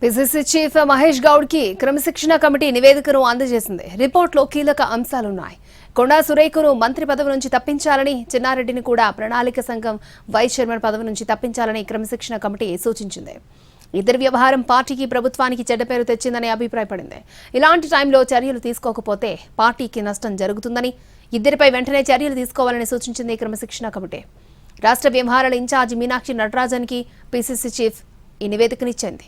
PCC chief Mahesh Goud కి క్రమశిక్షణ committee నివేదికను అందజేసింది. రిపోర్టులో కీలక అంశాలున్నాయి. కొండా సురేఖను మంత్రి పదవి నుంచి తప్పించాలని, చిన్నారెడ్డిని కూడా ప్రణాళిక సంఘం వైస్ చైర్మన్ పదవి నుంచి తప్పించాలని క్రమశిక్షణ కమిటీ సూచించింది. ఇద్దరి వ్యవహారం పార్టీకి, ప్రభుత్వానికి చెడ్డ పేరు తెచ్చిందని అభిప్రాయపడింది. ఇలాంటి టైంలో చర్యలు తీసుకోకపోతే పార్టీకి నష్టం జరుగుతుందని, ఇద్దరిపై వెంటనే చర్యలు తీసుకోవాలని సూచించింది క్రమశిక్షణ కమిటీ. రాష్ట్ర వ్యవహారాల ఇన్ఛార్జి మీనాక్షి నటరాజన్ కి పిసిసి చీఫ్ ఈ నివేదికనిచ్చింది.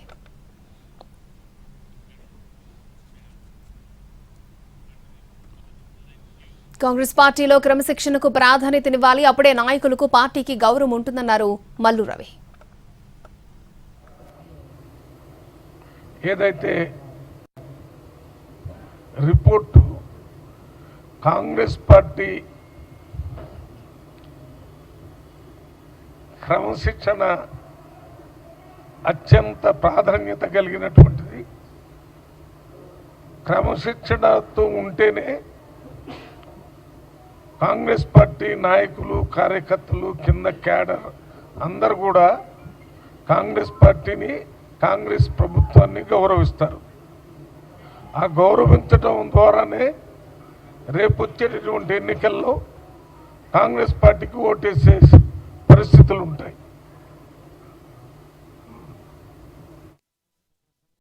కాంగ్రెస్ పార్టీలో క్రమశిక్షణకు ప్రాధాన్యతనివ్వాలి, అప్పుడే నాయకులకు, పార్టీకి గౌరవం ఉంటుందన్నారు మల్లు రవి. ఏదైతే రిపోర్టు కాంగ్రెస్ పార్టీ క్రమశిక్షణ అత్యంత ప్రాధాన్యత కలిగినటువంటిది, క్రమశిక్షణతో ఉంటేనే కాంగ్రెస్ పార్టీ నాయకులు, కార్యకర్తలు, కింద క్యాడర్ అందరు కూడా కాంగ్రెస్ పార్టీని, కాంగ్రెస్ ప్రభుత్వాన్ని గౌరవిస్తారు. ఆ గౌరవించడం ద్వారానే రేపు వచ్చేటటువంటి ఎన్నికల్లో కాంగ్రెస్ పార్టీకి ఓటేసే పరిస్థితులు ఉంటాయి.